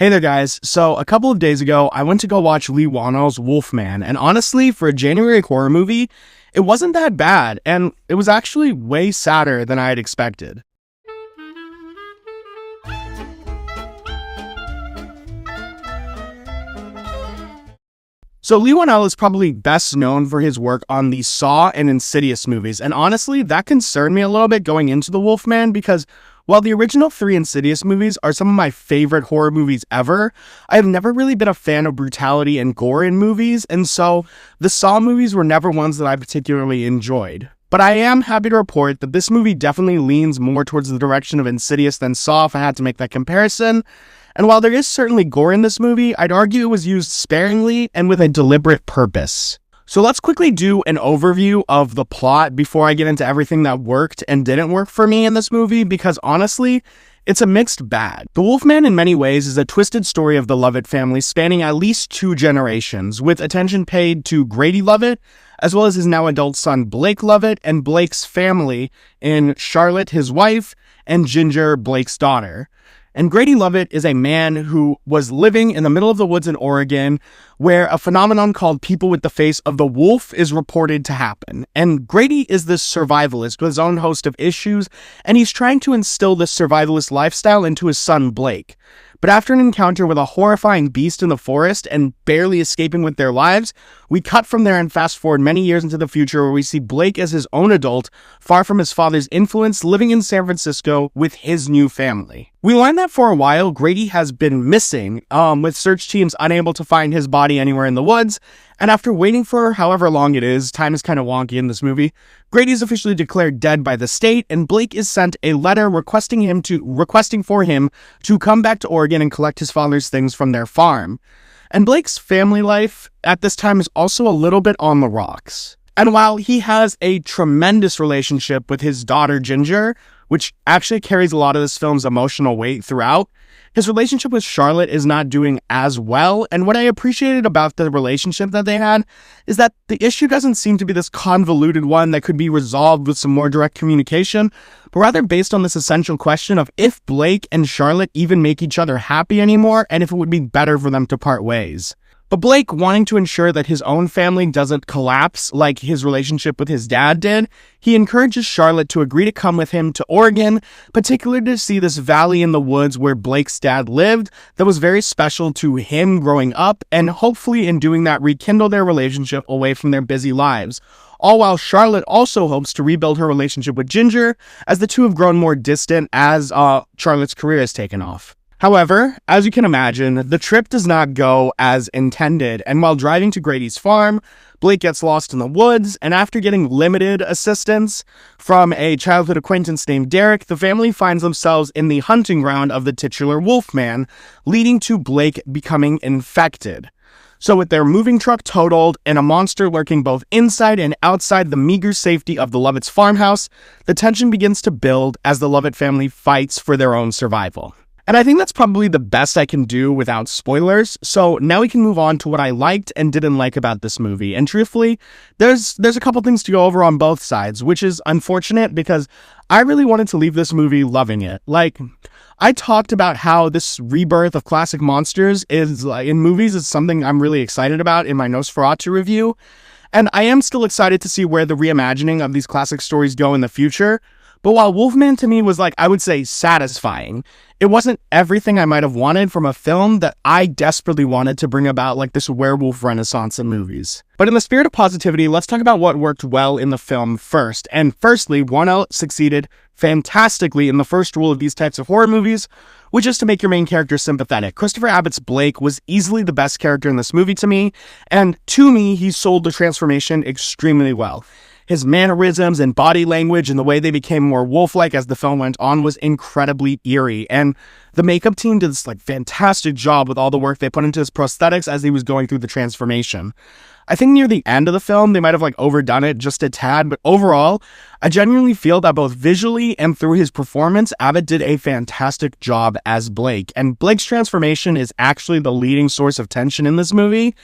Hey there guys, so a couple of days ago, I went to go watch Leigh Whannell's Wolfman, and honestly, for a January horror movie, it wasn't that bad, and it was actually way sadder than I had expected. So Leigh Whannell is probably best known for his work on the Saw and Insidious movies, and honestly, that concerned me a little bit going into the Wolfman because while the original 3 Insidious movies are some of my favorite horror movies ever, I have never really been a fan of brutality and gore in movies, and so the Saw movies were never ones that I particularly enjoyed. But I am happy to report that this movie definitely leans more towards the direction of Insidious than Saw if I had to make that comparison. And while there is certainly gore in this movie, I'd argue it was used sparingly and with a deliberate purpose. So let's quickly do an overview of the plot before I get into everything that worked and didn't work for me in this movie, because honestly, it's a mixed bag. The Wolfman in many ways is a twisted story of the Lovett family spanning at least 2 generations, with attention paid to Grady Lovett, as well as his now adult son Blake Lovett, and Blake's family in Charlotte, his wife, and Ginger, Blake's daughter. And Grady Lovett is a man who was living in the middle of the woods in Oregon, where a phenomenon called people with the face of the wolf is reported to happen. And Grady is this survivalist with his own host of issues, and he's trying to instill this survivalist lifestyle into his son Blake. But after an encounter with a horrifying beast in the forest and barely escaping with their lives, we cut from there and fast forward many years into the future where we see Blake as his own adult, far from his father's influence, living in San Francisco with his new family. We learned that for a while, Grady has been missing, with search teams unable to find his body anywhere in the woods, and after waiting for however long it is, time is kind of wonky in this movie, Grady is officially declared dead by the state, and Blake is sent a letter requesting for him to come back to Oregon and collect his father's things from their farm. And Blake's family life at this time is also a little bit on the rocks. And while he has a tremendous relationship with his daughter Ginger, which actually carries a lot of this film's emotional weight throughout, his relationship with Charlotte is not doing as well, and what I appreciated about the relationship that they had is that the issue doesn't seem to be this convoluted one that could be resolved with some more direct communication, but rather based on this essential question of if Blake and Charlotte even make each other happy anymore, and if it would be better for them to part ways. But Blake, wanting to ensure that his own family doesn't collapse like his relationship with his dad did, he encourages Charlotte to agree to come with him to Oregon, particularly to see this valley in the woods where Blake's dad lived that was very special to him growing up, and hopefully in doing that rekindle their relationship away from their busy lives. All while Charlotte also hopes to rebuild her relationship with Ginger, as the two have grown more distant as Charlotte's career has taken off. However, as you can imagine, the trip does not go as intended, and while driving to Grady's farm, Blake gets lost in the woods, and after getting limited assistance from a childhood acquaintance named Derek, the family finds themselves in the hunting ground of the titular Wolfman, leading to Blake becoming infected. So with their moving truck totaled and a monster lurking both inside and outside the meager safety of the Lovett's farmhouse, the tension begins to build as the Lovett family fights for their own survival. And I think that's probably the best I can do without spoilers, so now we can move on to what I liked and didn't like about this movie. And truthfully, there's a couple things to go over on both sides, which is unfortunate because I really wanted to leave this movie loving it. Like, I talked about how this rebirth of classic monsters is, in movies, is something I'm really excited about in my Nosferatu review, and I am still excited to see where the reimagining of these classic stories go in the future. But while Wolfman to me was I would say satisfying, it wasn't everything I might have wanted from a film that I desperately wanted to bring about this werewolf renaissance in movies. But in the spirit of positivity, let's talk about what worked well in the film first. And firstly, Whannell succeeded fantastically in the first rule of these types of horror movies, which is to make your main character sympathetic. Christopher Abbott's Blake was easily the best character in this movie to me, and to me, he sold the transformation extremely well. His mannerisms and body language and the way they became more wolf-like as the film went on was incredibly eerie. And the makeup team did this fantastic job with all the work they put into his prosthetics as he was going through the transformation. I think near the end of the film, they might have overdone it just a tad, but overall, I genuinely feel that both visually and through his performance, Abbott did a fantastic job as Blake. And Blake's transformation is actually the leading source of tension in this movie.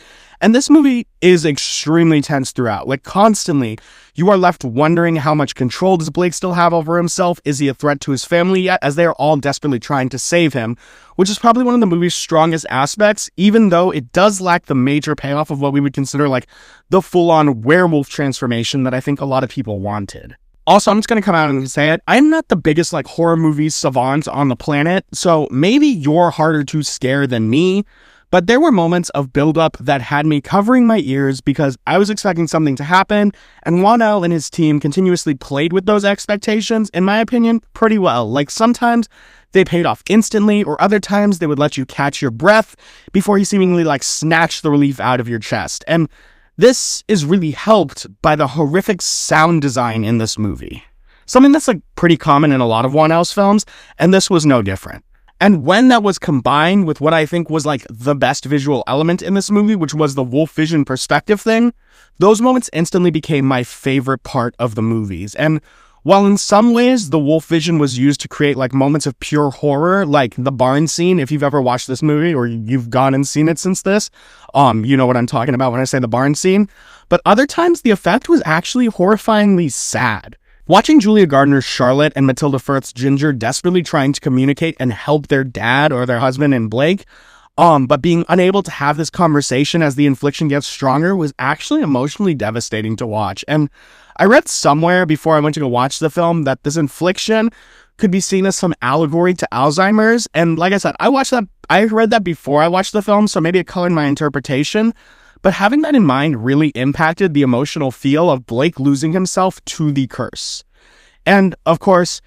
And this movie is extremely tense throughout. Constantly, you are left wondering how much control does Blake still have over himself? Is he a threat to his family yet? As they are all desperately trying to save him, which is probably one of the movie's strongest aspects, even though it does lack the major payoff of what we would consider like the full-on werewolf transformation that I think a lot of people wanted. Also, I'm just going to come out and say it. I'm not the biggest like horror movie savant on the planet, so maybe you're harder to scare than me, but there were moments of buildup that had me covering my ears because I was expecting something to happen, and Whannell and his team continuously played with those expectations, in my opinion, pretty well. Like sometimes they paid off instantly, or other times they would let you catch your breath before you seemingly like snatch the relief out of your chest. And this is really helped by the horrific sound design in this movie. Something that's like pretty common in a lot of Whannell's films, and this was no different. And when that was combined with what I think was like the best visual element in this movie, which was the wolf vision perspective thing, those moments instantly became my favorite part of the movies. And while in some ways the wolf vision was used to create like moments of pure horror, like the barn scene, if you've ever watched this movie or you've gone and seen it since this, you know what I'm talking about when I say the barn scene. But other times the effect was actually horrifyingly sad. Watching Julia Gardner's Charlotte and Matilda Firth's Ginger desperately trying to communicate and help their dad or their husband in Blake, but being unable to have this conversation as the infliction gets stronger was actually emotionally devastating to watch. And I read somewhere before I went to go watch the film that this infliction could be seen as some allegory to Alzheimer's. And like I said, I read that before I watched the film, so maybe it colored my interpretation. But having that in mind really impacted the emotional feel of Blake losing himself to the curse. And of course,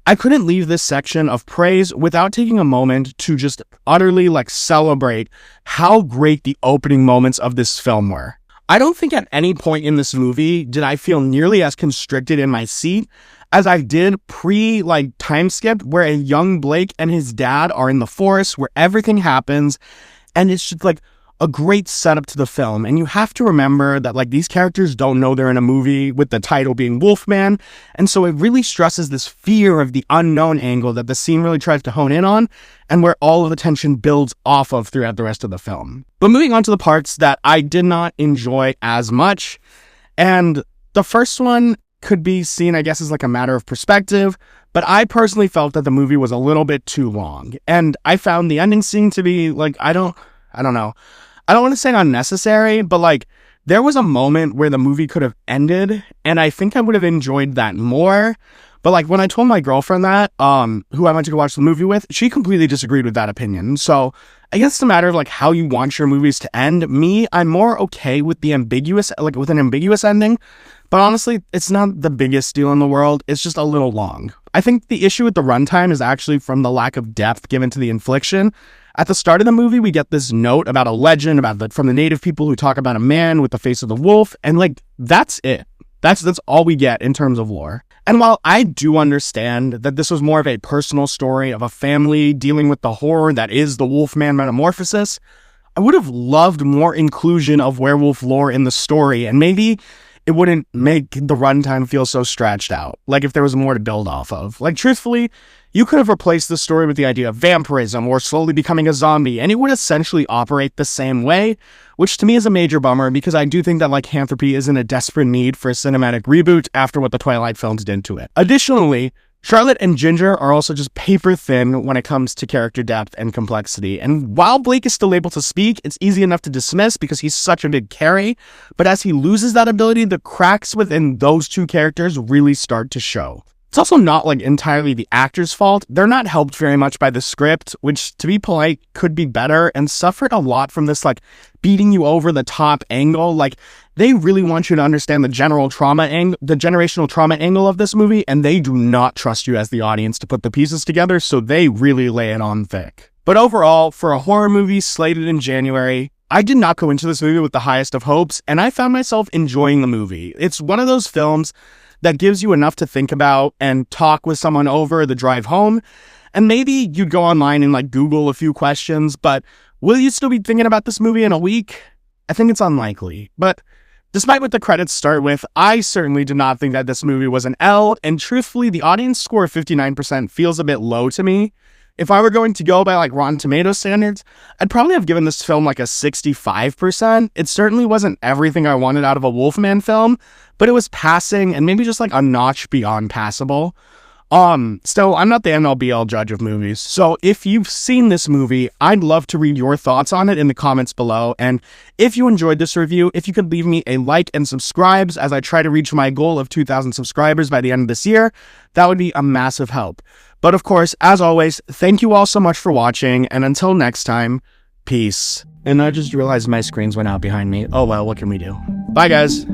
I couldn't leave this section of praise without taking a moment to just utterly like celebrate how great the opening moments of this film were. I don't think at any point in this movie did I feel nearly as constricted in my seat as I did time skip where a young Blake and his dad are in the forest where everything happens, and it's just like a great setup to the film. And you have to remember that like these characters don't know they're in a movie with the title being Wolfman, and so it really stresses this fear of the unknown angle that the scene really tries to hone in on, and where all of the tension builds off of throughout the rest of the film. But moving on to the parts that I did not enjoy as much, and the first one could be seen, I guess, as like a matter of perspective, but I personally felt that the movie was a little bit too long, and I found the ending scene to be like, I don't know. I don't want to say unnecessary, but like there was a moment where the movie could have ended, and I think I would have enjoyed that more. But like when I told my girlfriend that, who I went to go watch the movie with, she completely disagreed with that opinion. So I guess it's a matter of like how you want your movies to end. Me, I'm more okay with the with an ambiguous ending. But honestly, it's not the biggest deal in the world. It's just a little long. I think the issue with the runtime is actually from the lack of depth given to the infliction. At the start of the movie, we get this note about a legend from the native people who talk about a man with the face of the wolf, and like that's it. That's all we get in terms of lore. And while I do understand that this was more of a personal story of a family dealing with the horror that is the Wolfman metamorphosis, I would have loved more inclusion of werewolf lore in the story, and maybe it wouldn't make the runtime feel so stretched out, like if there was more to build off of. Like, truthfully, you could have replaced the story with the idea of vampirism or slowly becoming a zombie, and it would essentially operate the same way, which to me is a major bummer because I do think that lycanthropy is in a desperate need for a cinematic reboot after what the Twilight films did to it. Additionally, Charlotte and Ginger are also just paper thin when it comes to character depth and complexity. And while Blake is still able to speak, it's easy enough to dismiss because he's such a big carry. But as he loses that ability, the cracks within those two characters really start to show. It's also not like entirely the actor's fault. They're not helped very much by the script, which, to be polite, could be better and suffered a lot from this like beating you over the top angle. Like, they really want you to understand the generational trauma angle of this movie, and they do not trust you as the audience to put the pieces together, so they really lay it on thick. But overall, for a horror movie slated in January, I did not go into this movie with the highest of hopes, and I found myself enjoying the movie. It's one of those films that gives you enough to think about and talk with someone over the drive home, and maybe you'd go online and like Google a few questions, but will you still be thinking about this movie in a week? I think it's unlikely. But despite what the credits start with, I certainly did not think that this movie was an L, and truthfully, the audience score of 59% feels a bit low to me. If I were going to go by like Rotten Tomatoes standards, I'd probably have given this film like a 65%. It certainly wasn't everything I wanted out of a Wolfman film, but it was passing and maybe just like a notch beyond passable. Still, I'm not the end-all be-all judge of movies. So if you've seen this movie, I'd love to read your thoughts on it in the comments below. And if you enjoyed this review, if you could leave me a like and subscribe as I try to reach my goal of 2,000 subscribers by the end of this year, that would be a massive help. But of course, as always, thank you all so much for watching, and until next time, peace. And I just realized my screens went out behind me. Oh well, what can we do? Bye guys!